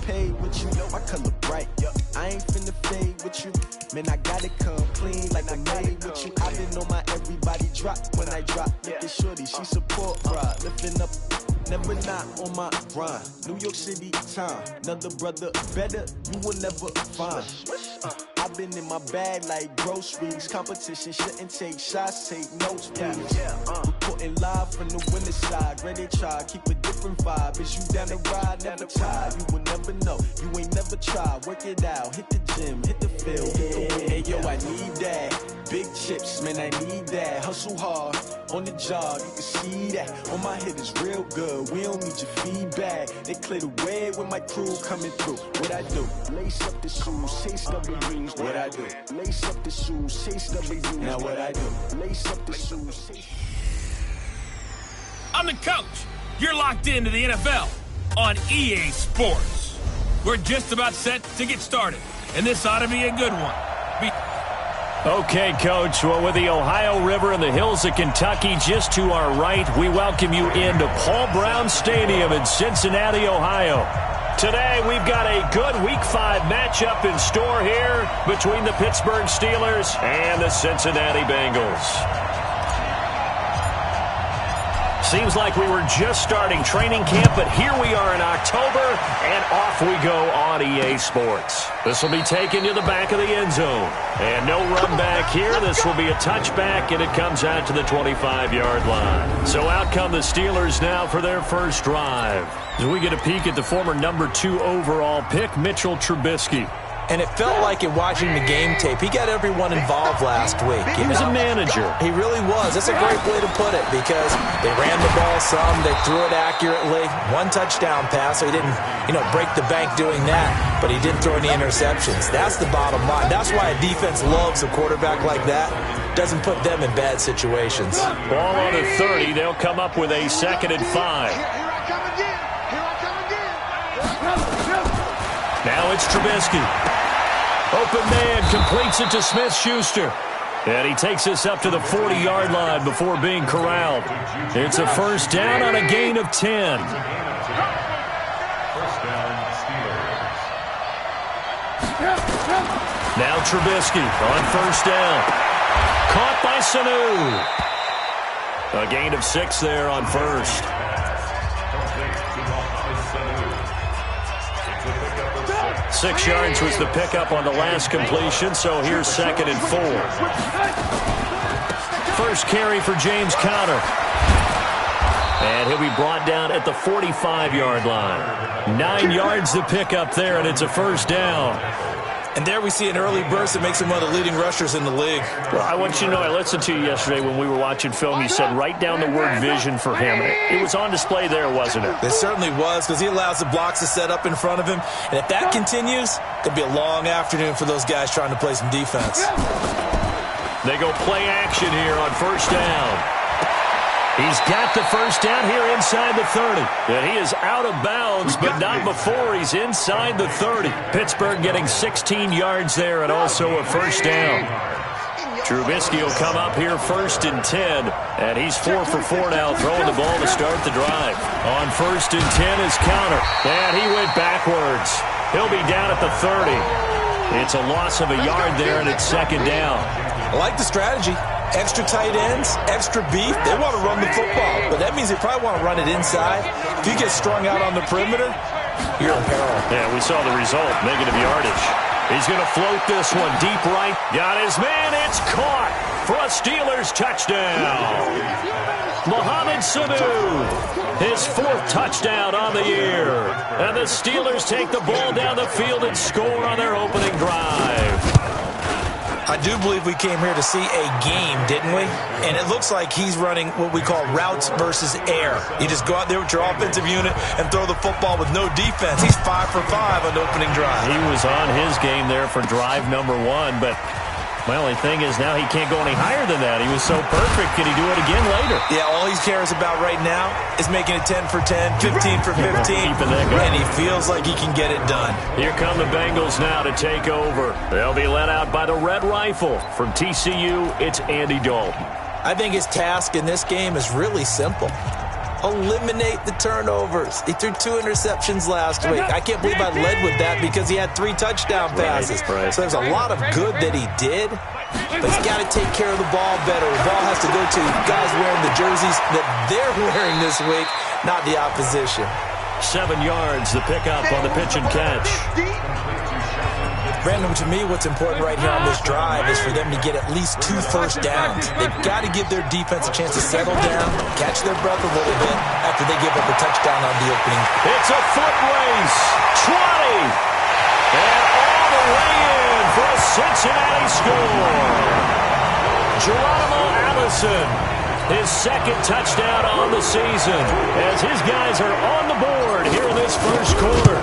paid with you, my color bright. I ain't finna fade with you. Man, I gotta come clean like I made with you. I been on my everybody drop when I drop. Look at shorty, she support pride. Lifting up, never not on my grind. New York City time, another brother better, you will never find. I've been in my bag like groceries. Competition shouldn't take shots, take notes, please. Reporting live from the winner's side. Ready to try, keep a different vibe. Is you down the ride, never tired. You will never know, you ain't never tried. Work it out, hit the gym, hit the field, hit the win. Hey yo, I need that. Big chips, man, I need that. Hustle hard, on the job, you can see that. On my hit is real good, we don't need your feedback. They clear the way with my crew coming through. What I do? Lace up the shoes, chase double rings. What I do? Lace up the shoes, chase double rings. Now what I do? Lace up the shoes, chase. I'm the coach. You're locked into the NFL on EA Sports. We're just about set to get started, and this ought to be a good one. Okay, Coach. Well, with the Ohio River and the hills of Kentucky just to our right, we welcome you into Paul Brown Stadium in Cincinnati, Ohio. Today, we've got a good Week 5 matchup in store here between the Pittsburgh Steelers and the Cincinnati Bengals. Seems like we were just starting training camp, but here we are in October, and off we go on EA Sports. This will be taken to the back of the end zone. And no run back here. This will be a touchback, and it comes out to the 25-yard line. So out come the Steelers now for their first drive. As we get a peek at the former number 2 overall pick, Mitchell Trubisky. And it felt like in watching the game tape, he got everyone involved last week. He was a manager. He really was. That's a great way to put it because they ran the ball some, they threw it accurately. 1 touchdown pass, so he didn't, break the bank doing that, but he didn't throw any interceptions. That's the bottom line. That's why a defense loves a quarterback like that. Doesn't put them in bad situations. Ball on the 30. They'll come up with a 2nd and 5. Here I come again. Now it's Trubisky. Open man completes it to Smith-Schuster. And he takes us up to the 40-yard line before being corralled. It's a first down on a gain of 10. Now Trubisky on first down. Caught by Sanu. A gain of 6 there on first. 6 yards was the pickup on the last completion, so here's 2nd and 4. First carry for James Conner. And he'll be brought down at the 45-yard line. 9 yards the pickup there, and it's a first down. And there we see an early burst that makes him one of the leading rushers in the league. Well, I want you to know, I listened to you yesterday when we were watching film. You said write down the word vision for him. It was on display there, wasn't it? It certainly was, because he allows the blocks to set up in front of him. And if that continues, it'll be a long afternoon for those guys trying to play some defense. They go play action here on first down. He's got the first down here inside the 30. And he is out of bounds, but not before he's inside the 30. Pittsburgh getting 16 yards there and also a first down. Trubisky will come up here 1st and 10. And he's 4 for 4 now, throwing the ball to start the drive. On 1st and 10 is Conner. And he went backwards. He'll be down at the 30. It's a loss of a yard there, and it's 2nd down. I like the strategy. Extra tight ends, extra beef. They want to run the football, but that means they probably want to run it inside. If you get strung out on the perimeter, you're in peril. Yeah, we saw the result, negative yardage. He's going to float this one deep right. Got his man. It's caught for a Steelers touchdown. Mohamed Sanu, his 4th touchdown on the year. And the Steelers take the ball down the field and score on their opening drive. I do believe we came here to see a game, didn't we? And it looks like he's running what we call routes versus air. You just go out there with your offensive unit and throw the football with no defense. He's 5 for 5 on the opening drive. He was on his game there for drive number 1, but my only thing is now he can't go any higher than that. He was so perfect. Can he do it again later? Yeah, all he cares about right now is making it 10 for 10, 15 for 15, and he feels like he can get it done. Here come the Bengals now to take over. They'll be led out by the Red Rifle. From TCU, it's Andy Dalton. I think his task in this game is really simple. Eliminate the turnovers. He threw 2 interceptions last week. I can't believe I led with that because he had 3 touchdown passes. Right. So there's a lot of good that he did, but he's got to take care of the ball better. The ball has to go to guys wearing the jerseys that they're wearing this week, not the opposition. 7 yards, the pickup on the pitch and catch. Brandon, to me, what's important right here on this drive is for them to get at least 2 first downs. They've got to give their defense a chance to settle down, catch their breath a little bit after they give up a touchdown on the opening. It's a foot race. 20. And all the way in for a Cincinnati score. Geronimo Allison, his 2nd touchdown on the season, as his guys are on the board here in this first quarter.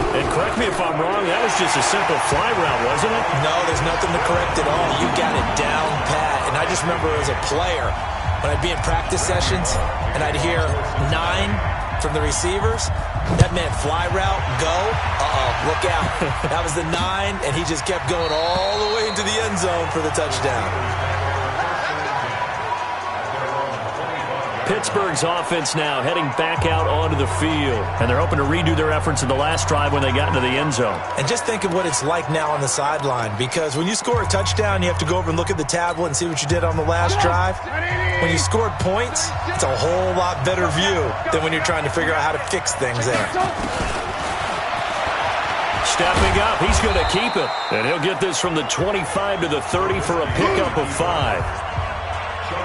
And correct me if I'm wrong, that was just a simple fly route, wasn't it? No, there's nothing to correct at all. You got it down pat. And I just remember as a player, when I'd be in practice sessions and I'd hear 9 from the receivers, that meant fly route, go, look out. That was the 9, and he just kept going all the way into the end zone for the touchdown. Pittsburgh's offense now heading back out onto the field. And they're hoping to redo their efforts in the last drive when they got into the end zone. And just think of what it's like now on the sideline, because when you score a touchdown, you have to go over and look at the tablet and see what you did on the last drive. When you scored points, it's a whole lot better view than when you're trying to figure out how to fix things there. Stepping up, he's going to keep it. And he'll get this from the 25 to the 30 for a pickup of 5.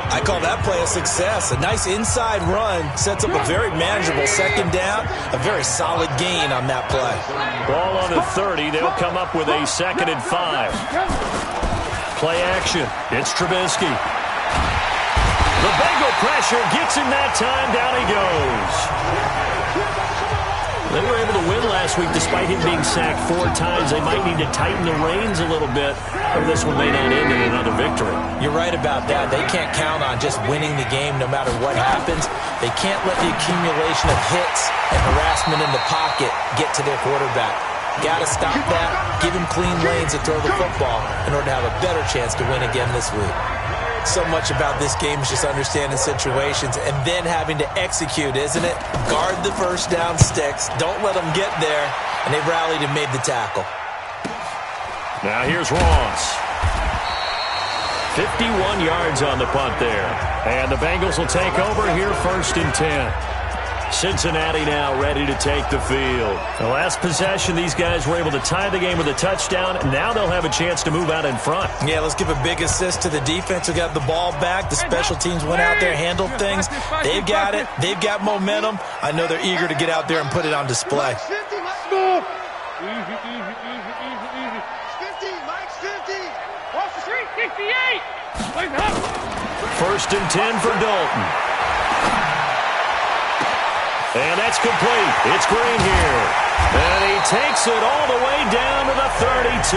I call that play a success. A nice inside run sets up a very manageable 2nd down. A very solid gain on that play. Ball on the 30. They'll come up with a 2nd and 5. Play action. It's Trubisky. The Bengal pressure gets him that time. Down he goes. They were able to win last week despite him being sacked 4 times. They might need to tighten the reins a little bit, or this one may not end in another victory. You're right about that. They can't count on just winning the game no matter what happens. They can't let the accumulation of hits and harassment in the pocket get to their quarterback. Got to stop that, give him clean lanes to throw the football in order to have a better chance to win again this week. So much about this game is just understanding situations and then having to execute, isn't it? Guard the first down sticks. Don't let them get there. And they rallied and made the tackle. Now here's Ross. 51 yards on the punt there. And the Bengals will take over here 1st and 10. Cincinnati now ready to take the field. The last possession, these guys were able to tie the game with a touchdown. Now they'll have a chance to move out in front. Yeah, let's give a big assist to the defense who got the ball back. The special teams went out there, handled things. They've got it. They've got momentum. I know they're eager to get out there and put it on display. 50, Mike's 50. Cross the street, 58. 1st and 10 for Dalton. And that's complete. It's Green here. And he takes it all the way down to the 32.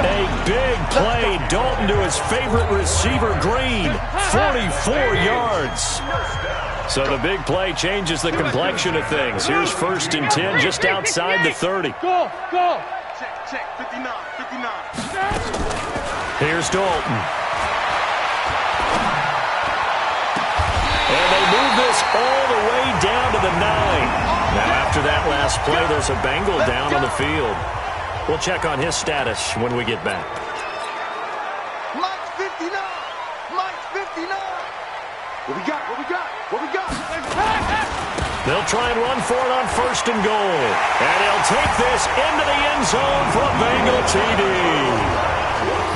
A big play. Dalton to his favorite receiver, Green. 44 yards. So the big play changes the complexion of things. Here's 1st and 10 just outside the 30. Go. Check, 59. Here's Dalton. And they move this all the way down to the 9. Now, after that last play, there's a Bengal down on the field. We'll check on his status when we get back. Mike's 59. What we got? They'll try and run for it on 1st and goal. And he'll take this into the end zone for a Bengal TD.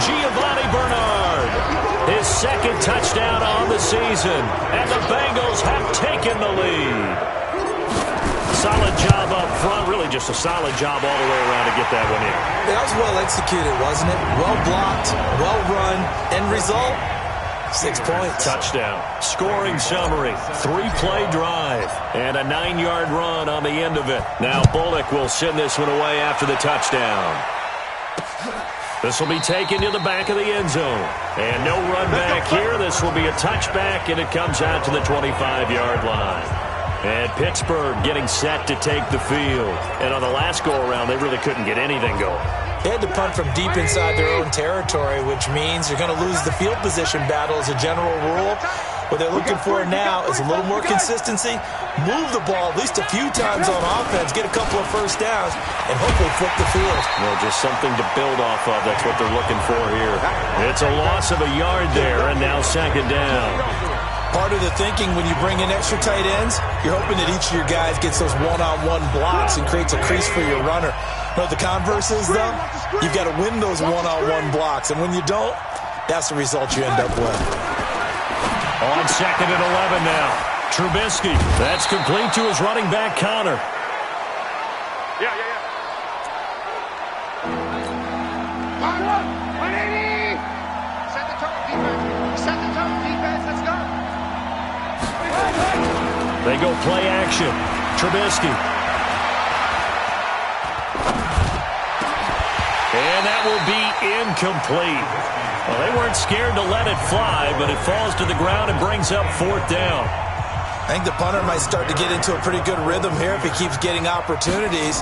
Giovanni Bernard, his 2nd touchdown on the season, and the Bengals have taken the lead. Solid job up front, really just a solid job all the way around to get that one in. That was well executed, wasn't it? Well blocked, well run. End result, 6 points. Touchdown. Scoring summary, 3-play drive, and a 9-yard run on the end of it. Now Bullock will send this one away after the touchdown. This will be taken to the back of the end zone. And no run back here. This will be a touchback, and it comes out to the 25-yard line. And Pittsburgh getting set to take the field. And on the last go-around, they really couldn't get anything going. They had to punt from deep inside their own territory, which means you're going to lose the field position battle as a general rule. What they're looking for now is a little more consistency, move the ball at least a few times on offense, get a couple of first downs, and hopefully flip the field. Well, just something to build off of. That's what they're looking for here. It's a loss of a yard there, and now second down. Part of the thinking when you bring in extra tight ends, you're hoping that each of your guys gets those one-on-one blocks and creates a crease for your runner. You know what the converse is, though? You've got to win those one-on-one blocks, and when you don't, that's the result you end up with. On second and 11 now. Trubisky. That's complete to his running back, Connor. Yeah. 180. Set the tone, defense. Set the tone, defense. Let's go. They go play action. Trubisky. And that will be incomplete. Well, they weren't scared to let it fly, but it falls to the ground and brings up fourth down. I think the punter might start to get into a pretty good rhythm here if he keeps getting opportunities.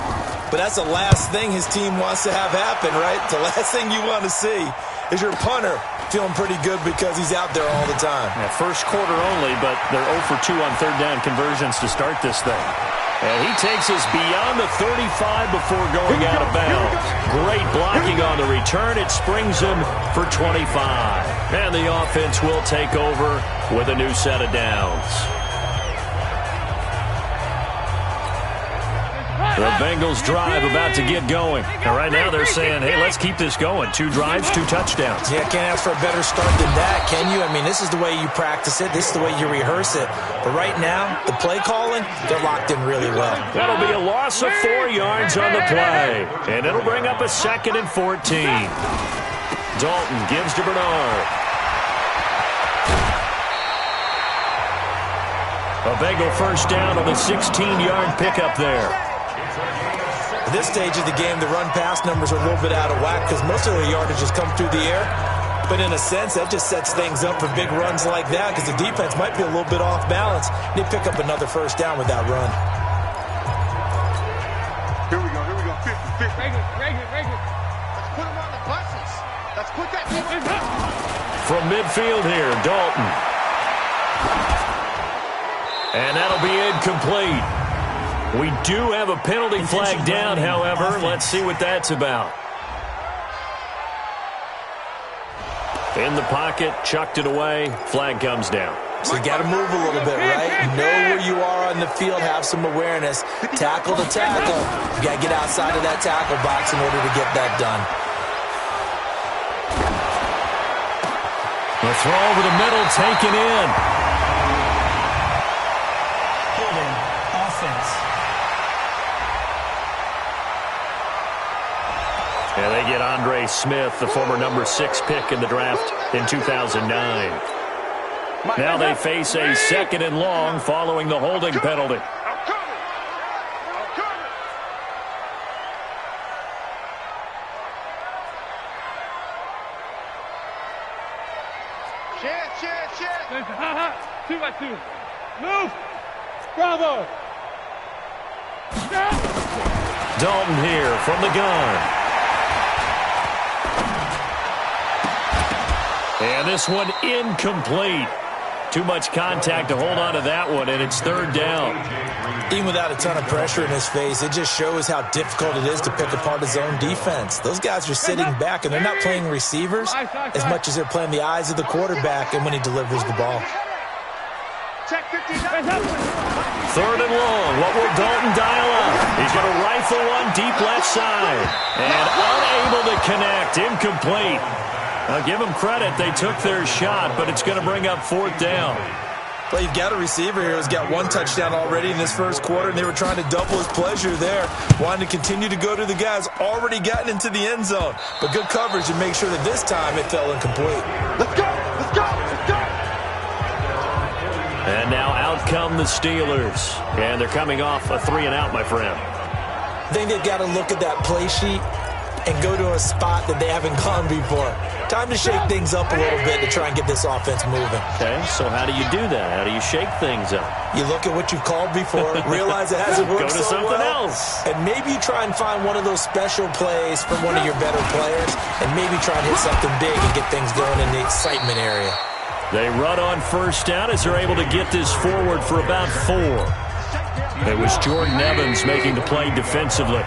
But that's the last thing his team wants to have happen, right? The last thing you want to see is your punter feeling pretty good because he's out there all the time. Yeah, first quarter only, but they're 0 for 2 on third down conversions to start this thing. And he takes us beyond the 35 before going out of bounds. Great blocking on the return. It springs him for 25. And the offense will take over with a new set of downs. The Bengals drive about to get going. And right now they're saying, hey, let's keep this going. 2 drives, 2 touchdowns. Yeah, can't ask for a better start than that, can you? I mean, this is the way you practice it. This is the way you rehearse it. But right now, the play calling, they're locked in really well. That'll be a loss of 4 yards on the play. And it'll bring up a second and 14. Dalton gives to Bernard. A Bengal first down on the 16-yard pickup there. At this stage of the game, the run-pass numbers are a little bit out of whack because most of the yardage has come through the air. But in a sense, that just sets things up for big runs like that because the defense might be a little bit off balance. They pick up another first down with that run. Here we go. 50. Reagan. Let's put him on the buses. Let's put that. From midfield here, Dalton. And that'll be incomplete. We do have a penalty flag down, however. Let's see what that's about. In the pocket, chucked it away. Flag comes down. So you got to move a little bit, right? Know where you are on the field, have some awareness. Tackle to tackle. You got to get outside of that tackle box in order to get that done. The throw over the middle, taken in. Holding offense. Yeah, they get Andre Smith, the former number 6 pick in the draft in 2009. Now they face a second and long following the holding penalty. Chance. 2 by 2. Move. Bravo. Dalton here from the gun. And this one incomplete. Too much contact to hold on to that one, and it's third down. Even without a ton of pressure in his face, it just shows how difficult it is to pick apart his own defense. Those guys are sitting back, and they're not playing receivers as much as they're playing the eyes of the quarterback and when he delivers the ball. Check 59. Third and long. What will Dalton dial up? He's going to rifle one deep left side. And unable to connect. Incomplete. I'll give them credit. They took their shot, but it's going to bring up fourth down. Well, you've got a receiver here who's got 1 touchdown already in this first quarter, and they were trying to double his pleasure there, wanting to continue to go to the guys already gotten into the end zone. But good coverage to make sure that this time it fell incomplete. Let's go. And now out come the Steelers. And they're coming off a 3-and-out, my friend. I think they've got to look at that play sheet and go to a spot that they haven't gone before. Time to shake things up a little bit to try and get this offense moving. Okay, so how do you do that? How do you shake things up? You look at what you've called before, realize it hasn't worked Go to so something well, else. and maybe try and find one of those special plays from one of your better players, and maybe try and hit something big and get things going in the excitement area. They run on first down as they're able to get this forward for about 4. It was Jordan Evans making the play defensively.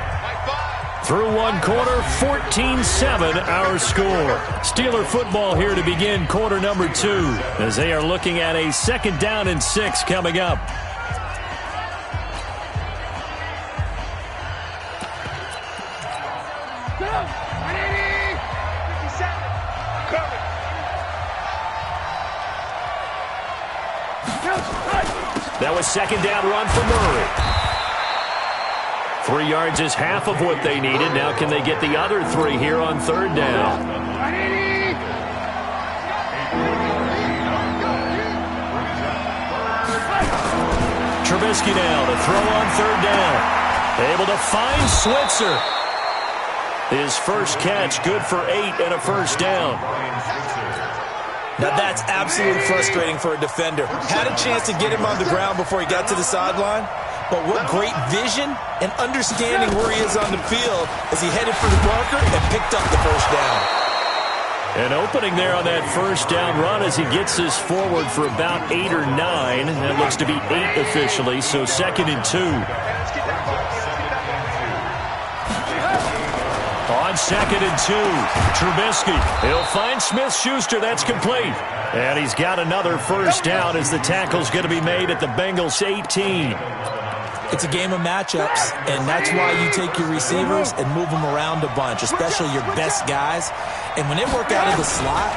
Through one quarter, 14-7 our score. Steeler football here to begin quarter number 2 as they are looking at a 2nd down and 6 coming up. That was 2nd down run for Murray. 3 yards is half of what they needed. Now can they get the other 3 here on 3rd down? Trubisky now to throw on 3rd down. Able to find Switzer. His first catch, good for 8 and a 1st down. Now that's absolutely frustrating for a defender. Had a chance to get him on the ground before he got to the sideline. But what great vision and understanding where he is on the field as he headed for the marker and picked up the 1st down. An opening there on that 1st down run as he gets this forward for about 8 or 9. That looks to be 8 officially, so 2nd and 2. On 2nd and 2, Trubisky. He'll find Smith-Schuster. That's complete. And he's got another 1st down as the tackle's going to be made at the Bengals 18. It's a game of matchups, and that's why you take your receivers and move them around a bunch, especially your best guys. And when they work out of the slot,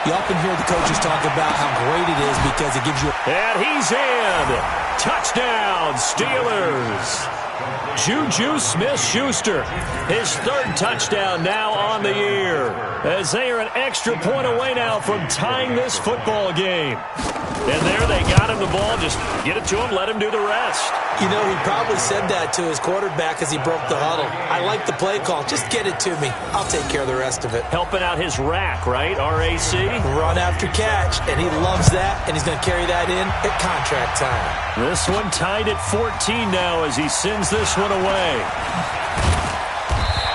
you often hear the coaches talk about how great it is because it gives you... And he's in. Touchdown, Steelers. Juju Smith-Schuster, his 3rd touchdown now on the year, as they are an extra point away now from tying this football game. And there they got him the ball. Just get it to him, let him do the rest. You know, he probably said that to his quarterback as he broke the huddle. I like the play call. Just get it to me. I'll take care of the rest of it. Helping out his rack, right? RAC? Run after catch, and he loves that, and he's going to carry that in at contract time. This one tied at 14 now as he sends this one away.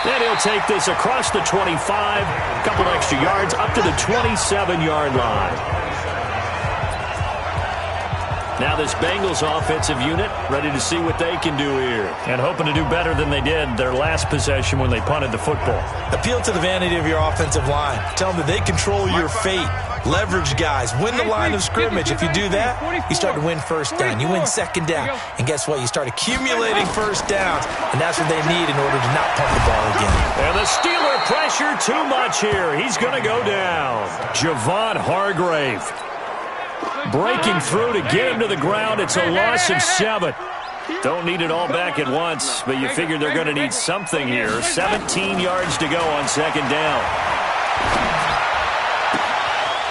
Then he'll take this across the 25, a couple extra yards, up to the 27-yard line. Now this Bengals offensive unit ready to see what they can do here. And hoping to do better than they did their last possession when they punted the football. Appeal to the vanity of your offensive line. Tell them that they control your fate. Leverage guys. Win the line of scrimmage. If you do that, you start to win 1st down. You win 2nd down. And guess what? You start accumulating 1st downs. And that's what they need in order to not punt the ball again. And the Steeler pressure too much here. He's going to go down. Javon Hargrave. Breaking through to get him to the ground. It's a loss of 7. Don't need it all back at once, but you figure they're going to need something here. 17 yards to go on 2nd down.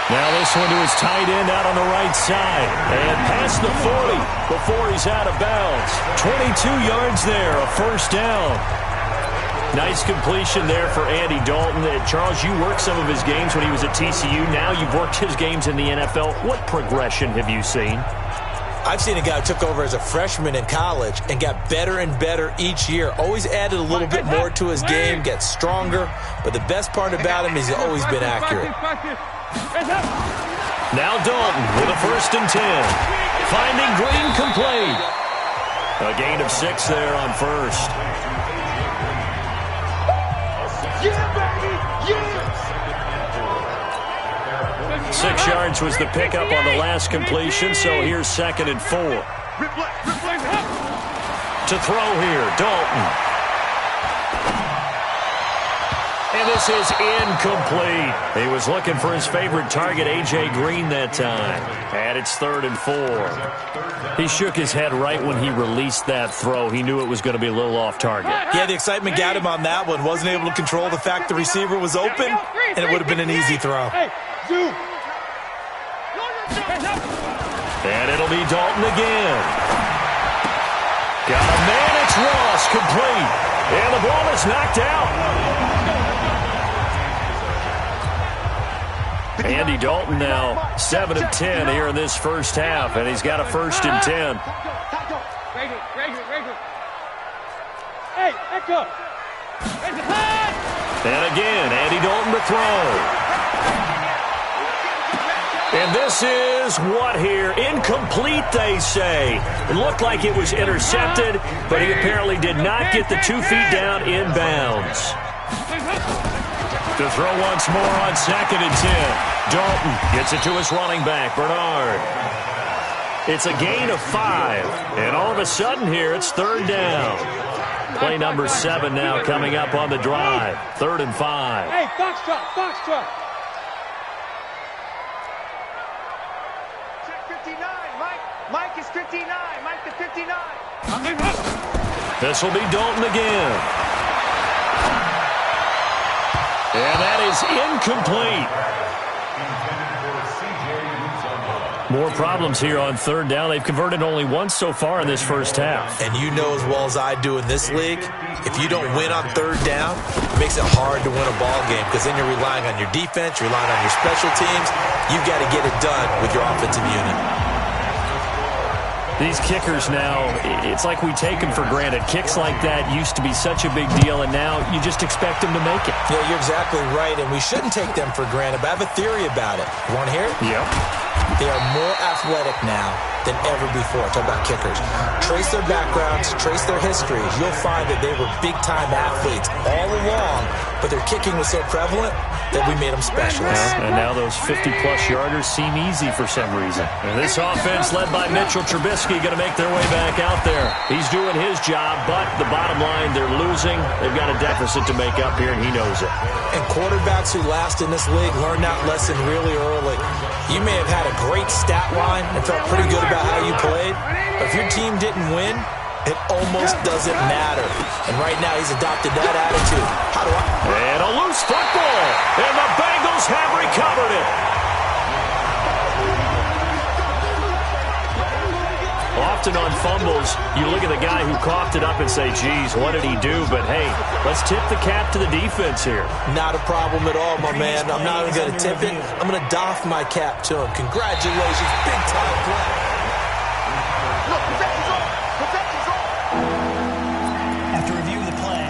Now this one to his tight end out on the right side. And past the 40 before he's out of bounds. 22 yards there, a 1st down. Nice completion there for Andy Dalton. Charles, you worked some of his games when he was at TCU. Now you've worked his games in the NFL. What progression have you seen? I've seen a guy who took over as a freshman in college and got better and better each year. Always added a little bit more to his game, gets stronger. But the best part about him is he's always been accurate. Now Dalton with a 1st and 10. Finding Green complete. A gain of 6 there on 1st. 6 yards was the pickup on the last completion, so here's 2nd and 4. To throw here, Dalton. And this is incomplete. He was looking for his favorite target, A.J. Green, that time. And it's 3rd and 4. He shook his head right when he released that throw. He knew it was going to be a little off target. Yeah, the excitement got him on that one. Wasn't able to control the fact the receiver was open, and it would have been an easy throw. And it'll be Dalton again. Got a man, it's Ross, complete. And the ball is knocked out. Andy Dalton now 7 of 10 here in this 1st half, and he's got a 1st and 10. Hey, back up. And again, Andy Dalton to throw. And this is what here? Incomplete, they say. It looked like it was intercepted, but he apparently did not get the 2 feet down in bounds. To throw once more on 2nd and 10. Dalton gets it to his running back, Bernard. It's a gain of 5. And all of a sudden here, it's 3rd down. Play number 7 now coming up on the drive. 3rd and 5. Hey, Foxtrot. Check 59, Mike is 59. Mike to 59. This will be Dalton again. And that is incomplete. More problems here on 3rd down. They've converted only once so far in this first half. And you know as well as I do in this league, if you don't win on 3rd down, it makes it hard to win a ball game because then you're relying on your defense, you're relying on your special teams. You've got to get it done with your offensive unit. These kickers now, it's like we take them for granted. Kicks like that used to be such a big deal, and now you just expect them to make it. Yeah, you're exactly right, and we shouldn't take them for granted, but I have a theory about it. You want to hear it? Yep. They are more athletic now than ever before. Talk about kickers. Trace their backgrounds, trace their histories. You'll find that they were big-time athletes all along, but their kicking was so prevalent that we made them specialists. And now those 50-plus yarders seem easy for some reason. And this offense led by Mitchell Trubisky going to make their way back out there. He's doing his job, but the bottom line, they're losing. They've got a deficit to make up here, and he knows it. And quarterbacks who last in this league learn that lesson really early. You may have had a great stat line and felt pretty good about how you played, but if your team didn't win, it almost doesn't matter. And right now, he's adopted that attitude. And a loose football, and the Bengals have recovered it. Often on fumbles, you look at the guy who coughed it up and say, geez, what did he do? But, hey, let's tip the cap to the defense here. Not a problem at all, my man. I'm not even going to tip it. I'm going to doff my cap to him. Congratulations. Big-time play. Look, protection's on. After review of the play,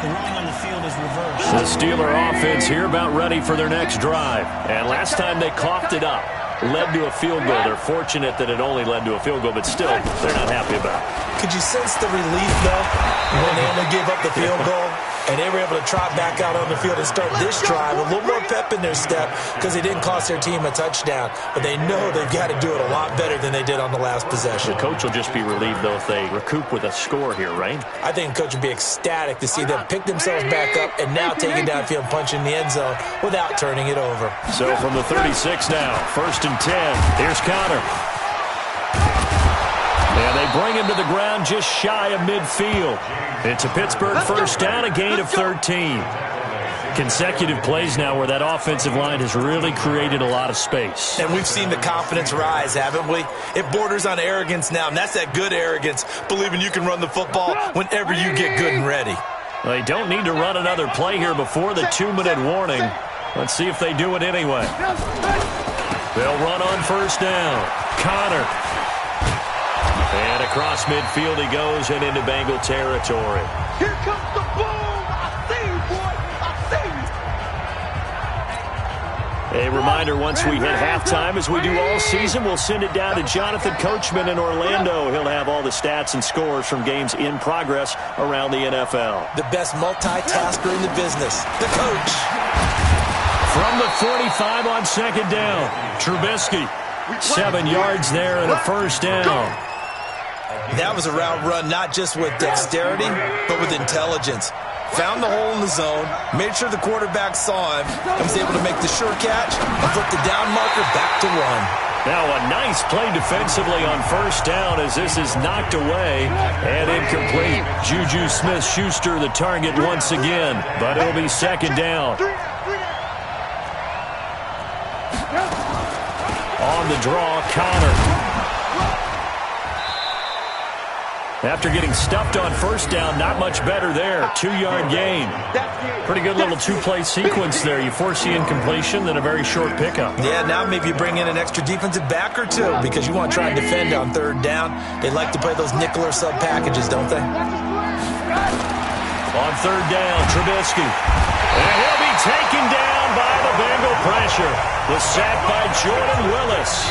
the ruling on the field is reversed. The Steeler offense here about ready for their next drive. And last time they coughed it up, led to a field goal. They're fortunate that it only led to a field goal, but still, they're not happy about it. Could you sense the relief, though, when they only gave up the field goal? And they were able to trot back out on the field and start this drive. A little more pep in their step because they didn't cost their team a touchdown. But they know they've got to do it a lot better than they did on the last possession. The coach will just be relieved, though, if they recoup with a score here, right? I think the coach would be ecstatic to see them pick themselves back up and now take it downfield and punch in the end zone without turning it over. So from the 36 now, 1st and 10. Here's Connor. And they bring him to the ground just shy of midfield. It's a Pittsburgh first down, a gain of 13. Consecutive plays now where that offensive line has really created a lot of space. And we've seen the confidence rise, haven't we? It borders on arrogance now, and that's that good arrogance, believing you can run the football whenever you get good and ready. They don't need to run another play here before the 2-minute warning. Let's see if they do it anyway. They'll run on first down. Connor. And across midfield he goes and into Bengal territory. Here comes the boom. I see you, boy. I see you. A reminder, once we hit halftime, as we do all season, we'll send it down to Jonathan Coachman in Orlando. He'll have all the stats and scores from games in progress around the NFL. The best multitasker in the business, the coach. From the 45 on 2nd down, Trubisky, 7 yards there and a first down. That was a route run not just with dexterity, but with intelligence. Found the hole in the zone, made sure the quarterback saw him, and was able to make the sure catch and put the down marker back to 1. Now a nice play defensively on first down as this is knocked away and incomplete. Juju Smith-Schuster the target once again, but it'll be 2nd down. On the draw, Connor. After getting stuffed on first down, not much better there. 2-yard gain. Pretty good little 2-play sequence there. You force the incompletion, then a very short pickup. Yeah, now maybe you bring in an extra defensive back or two because you want to try and defend on 3rd down. They like to play those nickel or sub packages, don't they? On 3rd down, Trubisky. And he'll be taken down by the Bengal pressure. The sack by Jordan Willis.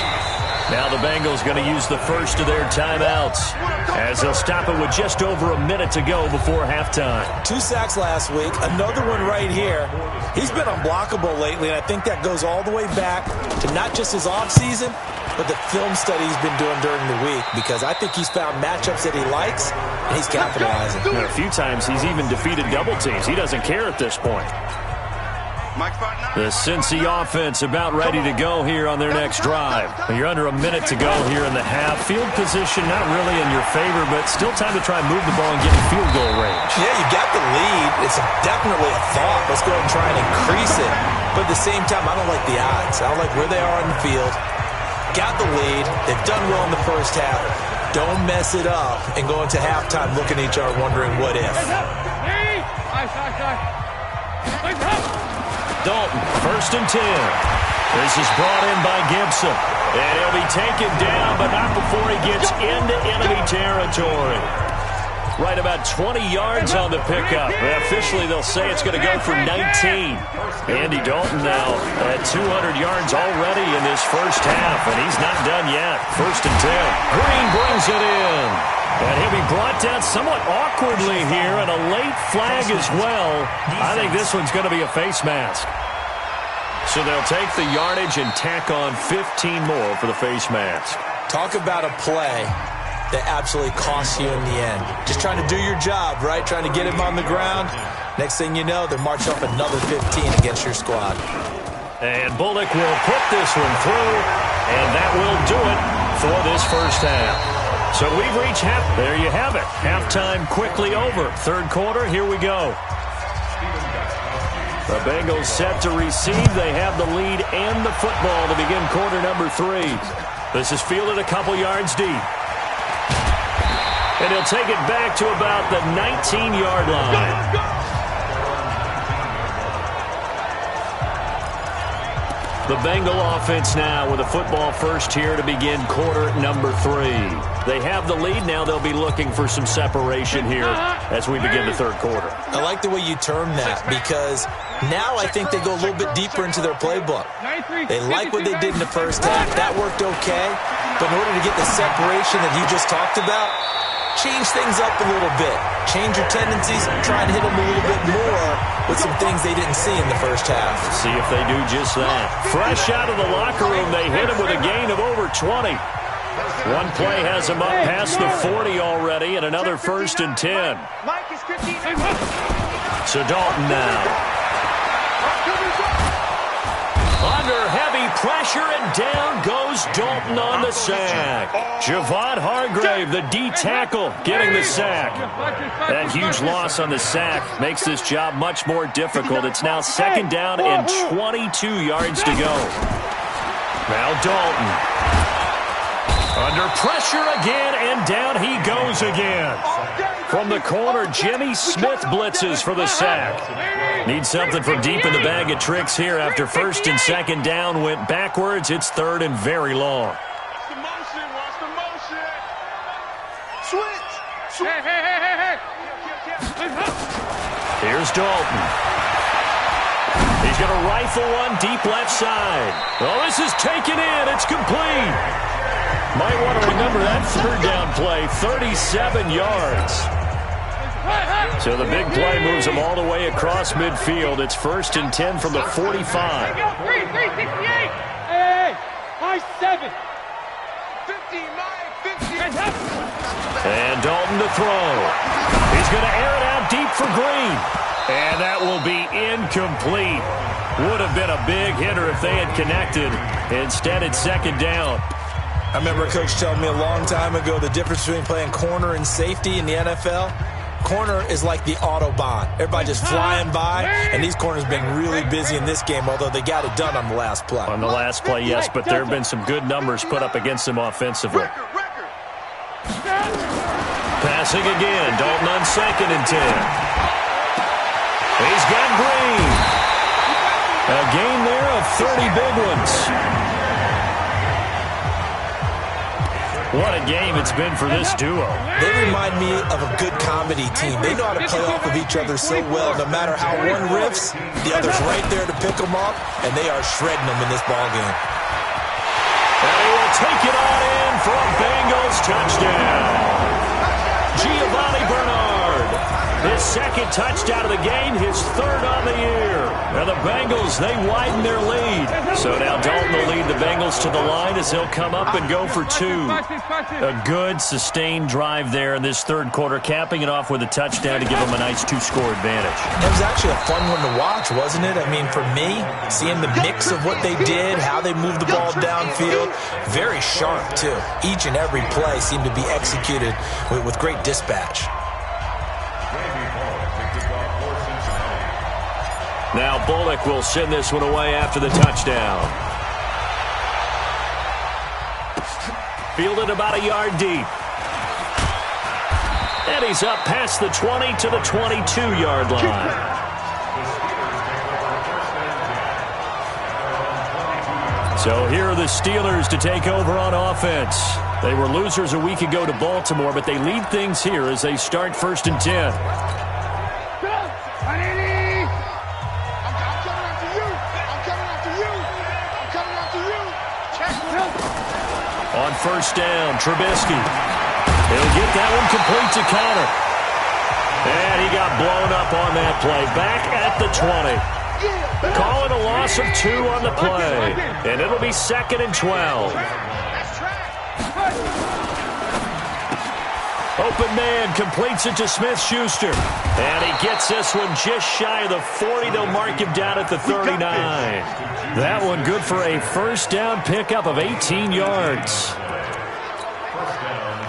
Now the Bengals going to use the first of their timeouts as they'll stop it with just over a minute to go before halftime. 2 sacks last week, another one right here. He's been unblockable lately, and I think that goes all the way back to not just his offseason, but the film study he's been doing during the week, because I think he's found matchups that he likes, and he's capitalizing. A few times he's even defeated double teams. He doesn't care at this point. The Cincy offense about ready to go here on their next drive. You're under a minute to go here in the half. Field position not really in your favor, but still time to try and move the ball and get in field goal range. Yeah, you got the lead. It's definitely a thought. Let's go ahead and try and increase it. But at the same time, I don't like the odds. I don't like where they are on the field. Got the lead. They've done well in the first half. Don't mess it up and go into halftime looking at each other wondering what if. Dalton, 1st and 10. This is brought in by Gibson. And he'll be taken down, but not before he gets into enemy territory. Right about 20 yards on the pickup. Officially, they'll say it's going to go for 19. Andy Dalton now at 200 yards already in this first half, and he's not done yet. 1st and 10. Green brings it in. And he'll be brought down somewhat awkwardly here, and a late flag as well. I think this one's going to be a face mask. So they'll take the yardage and tack on 15 more for the face mask. Talk about a play that absolutely costs you in the end. Just trying to do your job, right? Trying to get him on the ground. Next thing you know, they're marching off another 15 against your squad. And Bullock will put this one through, and that will do it for this first half. So we've reached half. There you have it. Halftime quickly over. Third quarter, here we go. The Bengals set to receive. They have the lead and the football to begin quarter number 3. This is fielded a couple yards deep. And he'll take it back to about the 19-yard line. The Bengal offense now with a football first here to begin quarter number 3. They have the lead now. They'll be looking for some separation here as we begin the third quarter. I like the way you term that, because now I think they go a little bit deeper into their playbook. They like what they did in the first half. That worked okay. But in order to get the separation that you just talked about, change things up a little bit. Change your tendencies, try and hit them a little bit more with some things they didn't see in the first half. See if they do just that. Fresh out of the locker room, they hit him with a gain of over 20. One play has him up past the 40 already, and another 1st and 10. So Dalton now. Under heavy pressure, and down goes Dalton on the sack. Javon Hargrave, the D tackle, getting the sack. That huge loss on the sack makes this job much more difficult. It's now 2nd down and 22 yards to go. Now Dalton. Under pressure again, and down he goes again. From the corner, Jimmy Smith blitzes for the sack. Needs something from deep in the bag of tricks here after 1st and 2nd down went backwards. It's 3rd and very long. Watch the motion. Switch. Hey. Here's Dalton. He's going to rifle one deep left side. Oh, this is taken in. It's complete. Might want to remember that 3rd down play, 37 yards. So the big play moves them all the way across midfield. It's 1st and 10 from the 45. 368. Hey, my 7. 50. And Dalton to throw. He's going to air it out deep for Green. And that will be incomplete. Would have been a big hitter if they had connected. Instead, it's 2nd down. I remember a coach telling me a long time ago the difference between playing corner and safety in the NFL. Corner is like the Autobahn. Everybody just flying by, and these corners have been really busy in this game, although they got it done on the last play. On the last play, yes, but there have been some good numbers put up against them offensively. Passing again, Dalton on 2nd and 10. He's got Green. A gain there of 30 big ones. What a game it's been for this duo. They remind me of a good comedy team. They know how to play off of each other so well. No matter how one riffs, the other's right there to pick them up, and they are shredding them in this ballgame. And he will take it on in for a Bengals touchdown. Giovanni Bernard. His second touchdown of the game, his third on the year. Now the Bengals, they widen their lead. So now Dalton will lead the Bengals to the line as he'll come up and go for two. A good, sustained drive there in this third quarter, capping it off with a touchdown to give them a nice two-score advantage. It was actually a fun one to watch, wasn't it? I mean, for me, seeing the mix of what they did, how they moved the ball downfield, very sharp, too. Each and every play seemed to be executed with great dispatch. Now Bullock will send this one away after the touchdown. Fielded about a yard deep. And he's up past the 20 to the 22-yard line. So here are the Steelers to take over on offense. They were losers a week ago to Baltimore, but they lead things here as they start 1st and 10. On 1st down, Trubisky. He'll get that one complete to Connor. And he got blown up on that play. Back at the 20. Call it a loss of 2 on the play. And it'll be 2nd and 12. Open man completes it to Smith-Schuster. And he gets this one just shy of the 40. They'll mark him down at the 39. That one good for a 1st down pickup of 18 yards.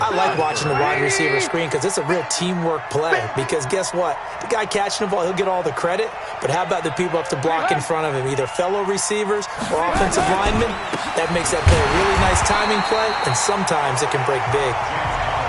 I like watching the wide receiver screen because it's a real teamwork play. Because guess what? The guy catching the ball, he'll get all the credit. But how about the people up to block in front of him? Either fellow receivers or offensive linemen. That makes that play a really nice timing play. And sometimes it can break big.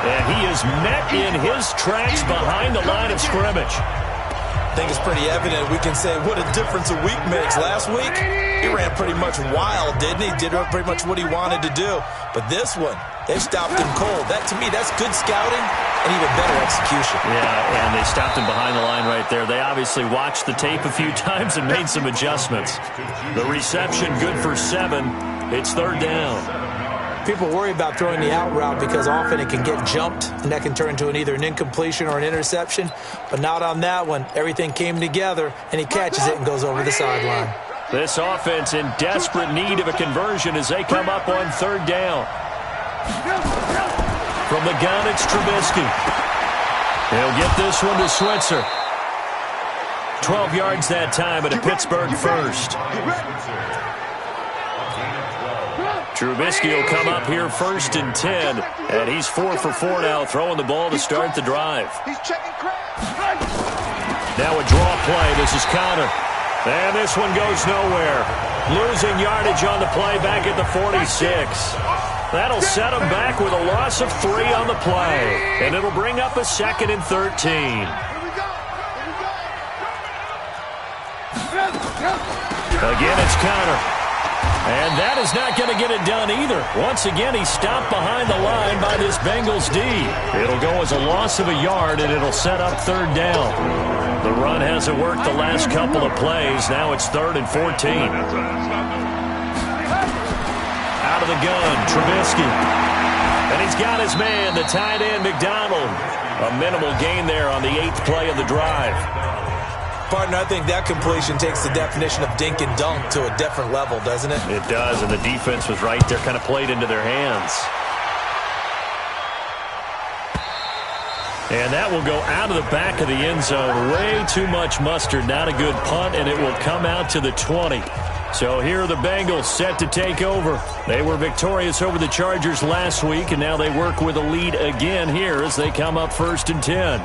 And he is met in his tracks behind the line of scrimmage. I think it's pretty evident. We can say what a difference a week makes. Last week, he ran pretty much wild, didn't he? Did pretty much what he wanted to do. But this one, they stopped him cold. That, to me, that's good scouting and even better execution. Yeah, and they stopped him behind the line right there. They obviously watched the tape a few times and made some adjustments. The reception good for 7. It's 3rd down. People worry about throwing the out route because often it can get jumped, and that can turn into either an incompletion or an interception. But not on that one. Everything came together, and he catches it and goes over the sideline. This offense in desperate need of a conversion as they come up on 3rd down. From the gun, it's Trubisky. He'll get this one to Switzer. 12 yards that time at a Pittsburgh 1st. Trubisky will come up here 1st and 10, and he's 4 for 4 now, throwing the ball to start the drive. Now a draw play. This is Connor. And this one goes nowhere. Losing yardage on the play back at the 46. That'll set him back with a loss of 3 on the play, and it'll bring up a 2nd and 13. Again, it's Connor. And that is not going to get it done either. Once again, he's stopped behind the line by this Bengals D. It'll go as a loss of a yard, and it'll set up 3rd down. The run hasn't worked the last couple of plays. Now it's 3rd and 14. Out of the gun, Trubisky. And he's got his man, the tight end, McDonald. A minimal gain there on the 8th play of the drive. Partner, I think that completion takes the definition of dink and dunk to a different level, doesn't it? It does, and the defense was right there, kind of played into their hands. And that will go out of the back of the end zone. Way too much mustard. Not a good punt, and it will come out to the 20. So here are the Bengals set to take over. They were victorious over the Chargers last week, and now they work with a lead again here as they come up 1st and 10.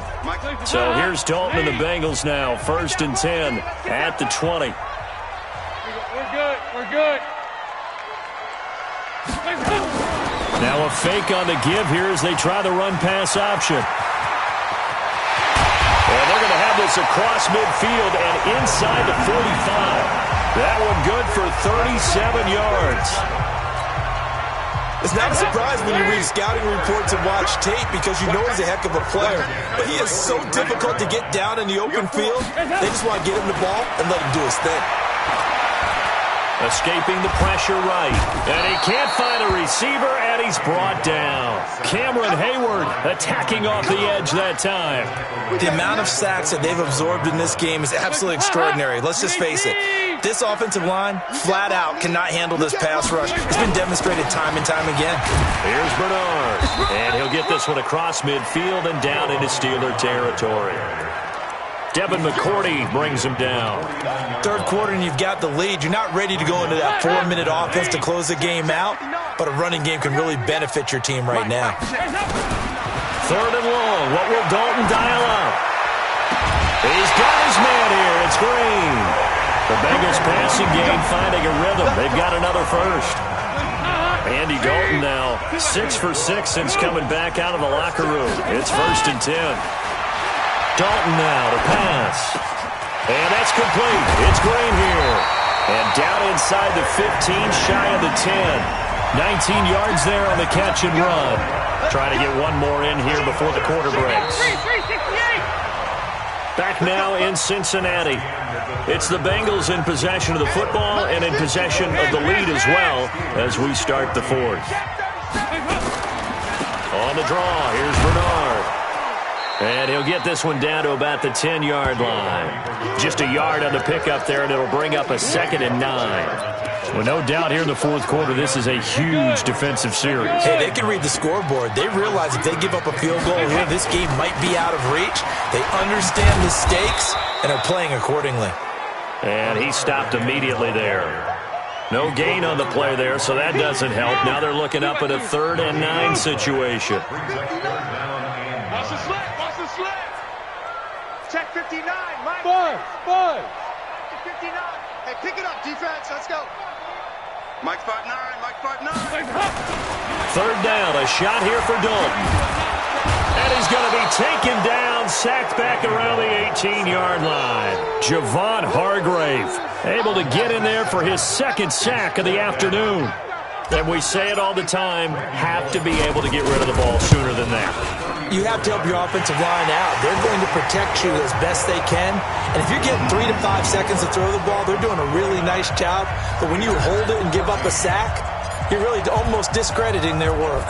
So here's Dalton and the Bengals now, 1st and 10 at the 20. We're good. Now a fake on the give here as they try the run-pass option. And they're going to have this across midfield and inside the 45. That one good for 37 yards. It's not a surprise when you read scouting reports and watch tape because you know he's a heck of a player. But he is so difficult to get down in the open field. They just want to get him the ball and let him do his thing. Escaping the pressure right. And he can't find a receiver, and he's brought down. Cameron Hayward attacking off the edge that time. The amount of sacks that they've absorbed in this game is absolutely extraordinary. Let's just face it. This offensive line, flat out, cannot handle this pass rush. It's been demonstrated time and time again. Here's Bernard. And he'll get this one across midfield and down into Steeler territory. Devin McCourty brings him down. Third quarter and you've got the lead. You're not ready to go into that 4-minute offense to close the game out, but a running game can really benefit your team right now. Third and long. What will Dalton dial up? He's got his man here. It's Green. The Bengals passing game finding a rhythm. They've got another first. Andy Dalton now 6 for 6 since coming back out of the locker room. It's 1st and 10. Dalton now to pass. And that's complete. It's Green here. And down inside the 15, shy of the 10. 19 yards there on the catch and run. Trying to get one more in here before the quarter breaks. Back now in Cincinnati. It's the Bengals in possession of the football and in possession of the lead as well as we start the fourth. On the draw, here's Bernard. And he'll get this one down to about the 10-yard line. Just a yard on the pickup there, and it'll bring up a 2nd and 9. Well, no doubt here in the fourth quarter, this is a huge defensive series. Hey, they can read the scoreboard. They realize if they give up a field goal here, this game might be out of reach. They understand the stakes and are playing accordingly. And he stopped immediately there. No gain on the play there, so that doesn't help. Now they're looking up at a 3rd and 9 situation. Watch the slant. Watch the slant. Check 59. Mike. Five. 59. Hey, pick it up, defense. Let's go. Mike 5'9". Mike 5'9". 3rd down. A shot here for Dalton. And he's going to be taken down, sacked back around the 18-yard line. Javon Hargrave able to get in there for his 2nd sack of the afternoon. And we say it all the time, have to be able to get rid of the ball sooner than that. You have to help your offensive line out. They're going to protect you as best they can. And if you're getting 3 to 5 seconds to throw the ball, they're doing a really nice job. But when you hold it and give up a sack, you're really almost discrediting their work.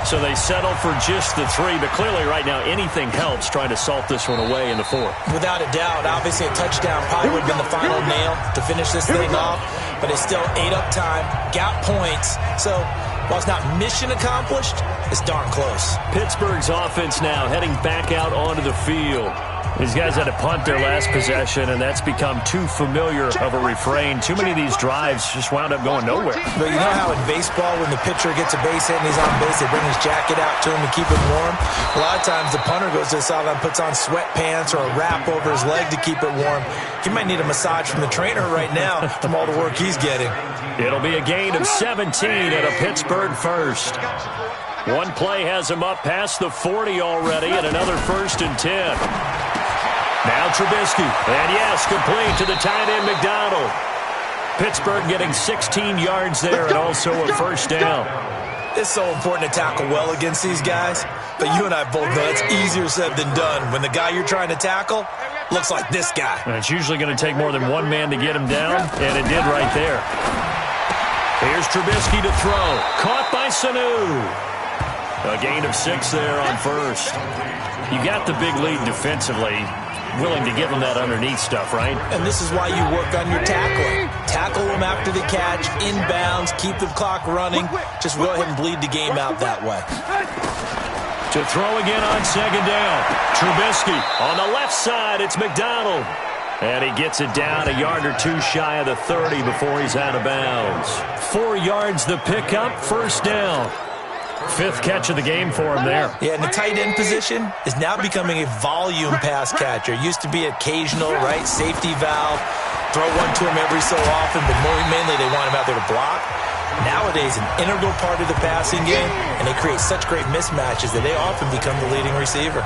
So they settle for just the 3, but clearly right now anything helps trying to salt this one away in the 4th. Without a doubt, obviously a touchdown probably would have been the final nail to finish this thing off, but it's still 8 up time, got points, so while it's not mission accomplished, it's darn close. Pittsburgh's offense now heading back out onto the field. These guys had to punt their last possession, and that's become too familiar of a refrain. Too many of these drives just wound up going nowhere. But you know how in baseball, when the pitcher gets a base hit and he's on base, they bring his jacket out to him to keep him warm? A lot of times the punter goes to the sideline, puts on sweatpants or a wrap over his leg to keep it warm. He might need a massage from the trainer right now from all the work he's getting. It'll be a gain of 17 at a Pittsburgh first. One play has him up past the 40 already, and another 1st and 10. Now Trubisky, and yes, complete to the tight end McDonald. Pittsburgh getting 16 yards there and also a 1st down. It's so important to tackle well against these guys, but you and I both know it's easier said than done when the guy you're trying to tackle looks like this guy. And it's usually going to take more than one man to get him down, and it did right there. Here's Trubisky to throw. Caught by Sanu. A gain of 6 there on 1st. You got the big lead defensively. Willing to give them that underneath stuff, right? And this is why you work on your tackling. Tackle them after the catch, inbounds, keep the clock running. Just go ahead and bleed the game out that way. To throw again on 2nd down. Trubisky on the left side. It's McDonald. And he gets it down a yard or 2 shy of the 30 before he's out of bounds. 4 yards the pickup, 1st down. 5th catch of the game for him there. Yeah, and the tight end position is now becoming a volume pass catcher. Used to be occasional, right, safety valve, throw one to him every so often, but mainly they want him out there to block. Nowadays, an integral part of the passing game, and they create such great mismatches that they often become the leading receiver.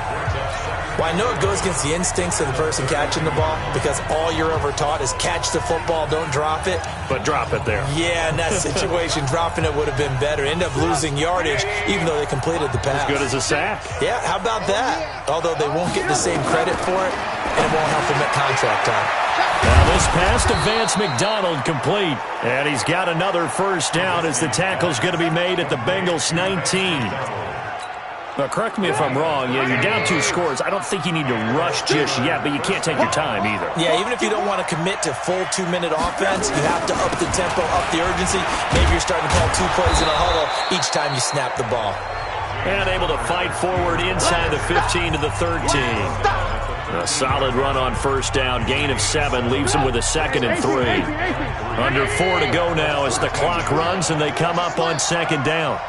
Well, I know it goes against the instincts of the person catching the ball because all you're ever taught is catch the football, don't drop it. But drop it there. Yeah, in that situation, dropping it would have been better. End up losing yardage even though they completed the pass. As good as a sack. Yeah, how about that? Although they won't get the same credit for it, and it won't help them at contract time. Now this pass to Vance McDonald complete. And he's got another first down as the tackle's going to be made at the Bengals 19. Now, correct me if I'm wrong. Yeah, you're down 2 scores. I don't think you need to rush just yet, but you can't take your time either. Yeah, even if you don't want to commit to full 2-minute offense, you have to up the tempo, up the urgency. Maybe you're starting to call 2 plays in a huddle each time you snap the ball. And able to fight forward inside the 15 to the 13. A solid run on first down. Gain of 7 leaves them with a 2nd and 3. Under 4 to go now as the clock runs and they come up on 2nd down.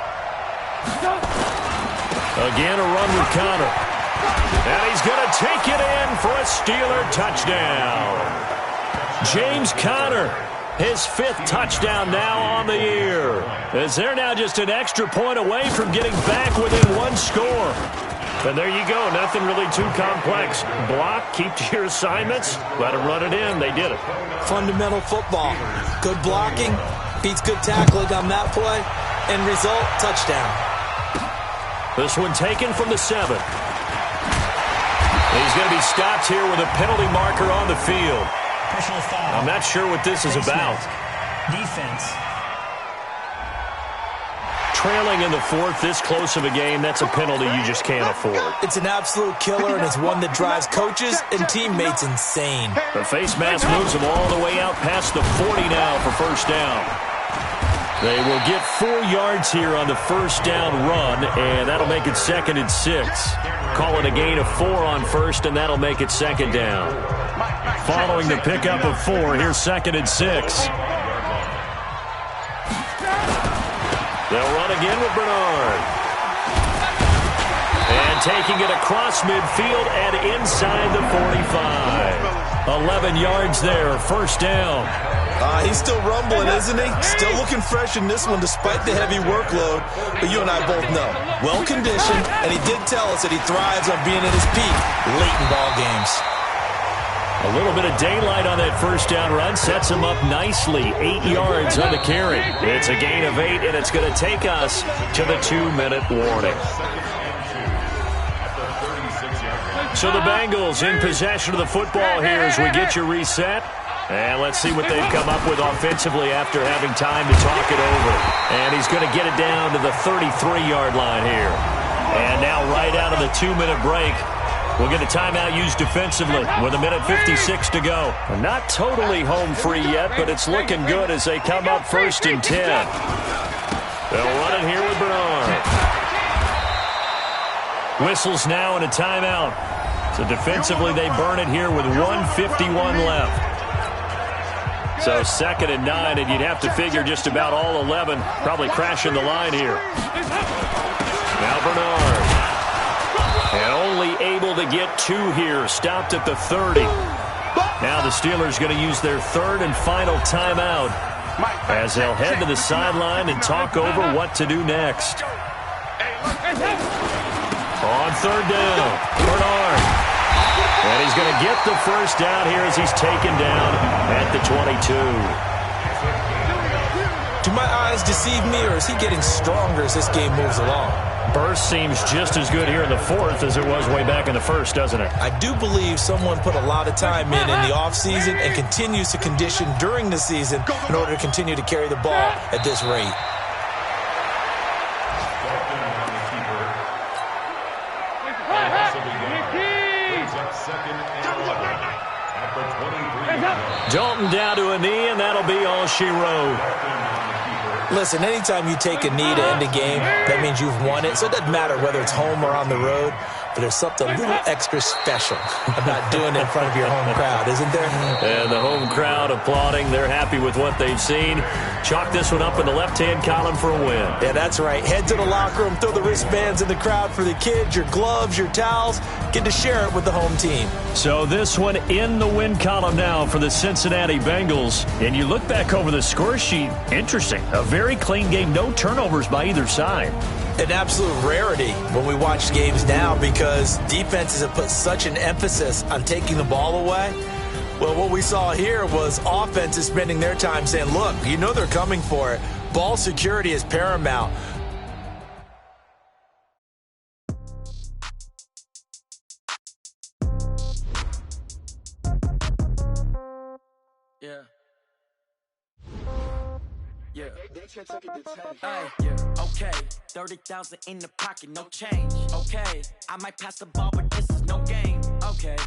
Again, a run with Connor. And he's going to take it in for a Steeler touchdown. James Conner, his 5th touchdown now on the year. As they're now just an extra point away from getting back within 1 score. And there you go. Nothing really too complex. Block, keep to your assignments, let them run it in. They did it. Fundamental football. Good blocking beats good tackling on that play. End result, touchdown. This one taken from the 7. He's going to be stopped here with a penalty marker on the field. Personal foul. I'm not sure what this is about. Defense. Trailing in the 4th, this close of a game, that's a penalty you just can't afford. It's an absolute killer, and it's one that drives coaches and teammates insane. The face mask moves them all the way out past the 40 now for first down. They will get 4 yards here on the first down run, and that'll make it 2nd and 6. Call it a gain of 4 on first, and that'll make it 2nd down. Following the pickup of 4, here's 2nd and 6. They'll run again with Bernard. And taking it across midfield and inside the 45. 11 yards there, first down. He's still rumbling, isn't he? Still looking fresh in this one despite the heavy workload. But you and I both know, well-conditioned, and he did tell us that he thrives on being at his peak late in ball games. A little bit of daylight on that first down run sets him up nicely. 8 yards on the carry. It's a gain of 8, and it's going to take us to the 2-minute warning. So the Bengals in possession of the football here as we get you reset. And let's see what they've come up with offensively after having time to talk it over. And he's going to get it down to the 33-yard line here. And now right out of the 2-minute break, we'll get a timeout used defensively with 1:56 to go. Not totally home free yet, but it's looking good as they come up 1st and 10. They'll run it here with Bernard. Whistles now and a timeout. So defensively they burn it here with 1:51 left. So 2nd and 9, and you'd have to figure just about all 11 probably crashing the line here. Now Bernard. And only able to get 2 here. Stopped at the 30. Now the Steelers going to use their 3rd and final timeout as they'll head to the sideline and talk over what to do next. On 3rd down, Bernard. And he's going to get the first down here as he's taken down at the 22. Do my eyes deceive me, or is he getting stronger as this game moves along? Burst seems just as good here in the 4th as it was way back in the 1st, doesn't it? I do believe someone put a lot of time in the offseason and continues to condition during the season in order to continue to carry the ball at this rate. Dalton down to a knee, and that'll be all she wrote. Listen, anytime you take a knee to end a game, that means you've won it. So it doesn't matter whether it's home or on the road, but there's something a little extra special about doing it in front of your home crowd, isn't there? And the home crowd applauding. They're happy with what they've seen. Chalk this one up in the left-hand column for a win. Yeah, that's right. Head to the locker room, throw the wristbands in the crowd for the kids, your gloves, your towels. Get to share it with the home team. So this one in the win column now for the Cincinnati Bengals. And you look back over the score sheet, interesting. A very clean game, no turnovers by either side. an absolute rarity when we watch games now because defenses have put such an emphasis on taking the ball away. Well, what we saw here was offenses spending their time saying, look, you know they're coming for it. Ball security is paramount. Yeah. Yeah. Hey, yeah. Okay. 30,000 in the pocket, no change. Okay. I might pass the ball, but this is no game. Okay.